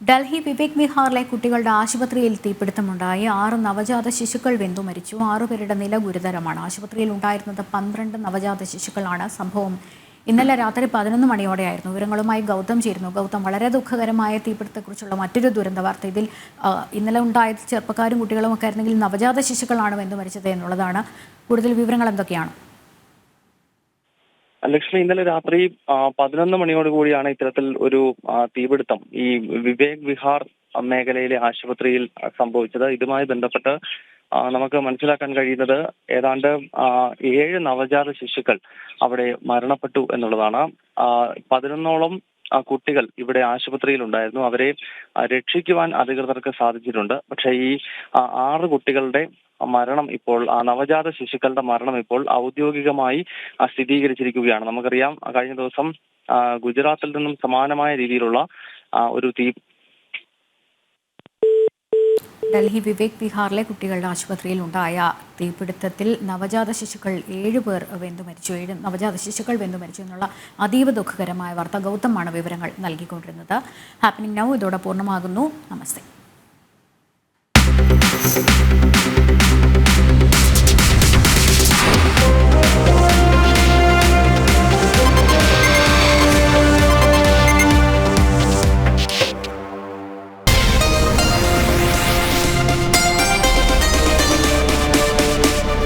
ഡൽഹി വിവേക് വിഹാറിലെ കുട്ടികളുടെ ആശുപത്രിയിൽ തീപിടുത്തമുണ്ടായി 6 നവജാത ശിശുക്കൾ വെന്തു മരിച്ചു. 6 പേരുടെ നില ഗുരുതരമാണ്. ആശുപത്രിയിൽ ഉണ്ടായിരുന്നത് 12 നവജാത ശിശുക്കളാണ്. സംഭവം ഇന്നലെ രാത്രി 11 മണിയോടെയായിരുന്നു. വിവരങ്ങളുമായി ഗൗതം ചേരുന്നു. ഗൗതം, വളരെ ദുഃഖകരമായ തീപിടുത്തത്തെക്കുറിച്ചുള്ള മറ്റൊരു ദുരന്ത വാർത്ത. ഇതിൽ ഇന്നലെ ഉണ്ടായത് ചെറുപ്പക്കാരും കുട്ടികളും ഒക്കെ ആയിരുന്നെങ്കിൽ നവജാത ശിശുക്കളാണ് വെന്തു മരിച്ചത് എന്നുള്ളതാണ്. കൂടുതൽ വിവരങ്ങൾ എന്തൊക്കെയാണ്? ലക്ഷ്മി, ഇന്നലെ രാത്രി 11 മണിയോടുകൂടിയാണ് ഇത്തരത്തിൽ ഒരു തീപിടുത്തം ഈ വിവേക് വിഹാർ മേഖലയിലെ ആശുപത്രിയിൽ സംഭവിച്ചത്. ഇതുമായി ബന്ധപ്പെട്ട് നമുക്ക് മനസ്സിലാക്കാൻ കഴിയുന്നത് ഏതാണ്ട് 7 നവജാത ശിശുക്കൾ അവിടെ മരണപ്പെട്ടു എന്നുള്ളതാണ്. 11ഓളം കുട്ടികൾ ഇവിടെ ആശുപത്രിയിൽ ഉണ്ടായിരുന്നു. അവരെ രക്ഷിക്കുവാൻ അധികൃതർക്ക് സാധിച്ചിട്ടുണ്ട്. പക്ഷേ ഈ 6 കുട്ടികളുടെ മരണം ഇപ്പോൾ, നവജാത ശിശുക്കളുടെ മരണം ഇപ്പോൾ ഔദ്യോഗികമായി സ്ഥിരീകരിച്ചിരിക്കുകയാണ്. നമുക്കറിയാം, കഴിഞ്ഞ ദിവസം ഗുജറാത്തിൽ നിന്നും സമാനമായ രീതിയിലുള്ള ഒരു ഡൽഹി വിവേക് വിഹാറിലെ കുട്ടികളുടെ ആശുപത്രിയിൽ ഉണ്ടായ തീപിടുത്തത്തിൽ നവജാത ശിശുക്കൾ 7 പേർ വെന്തു മരിച്ചു. 7 നവജാത ശിശുക്കൾ വെന്തു മരിച്ചു എന്നുള്ള അതീവ ദുഃഖകരമായ വാർത്ത ഗൗതമാണ് വിവരങ്ങൾ നൽകിക്കൊണ്ടിരുന്നത്. ഹാപ്പനിങ് നൗ ഇതോടെ പൂർണ്ണമാകുന്നു. നമസ്തേ.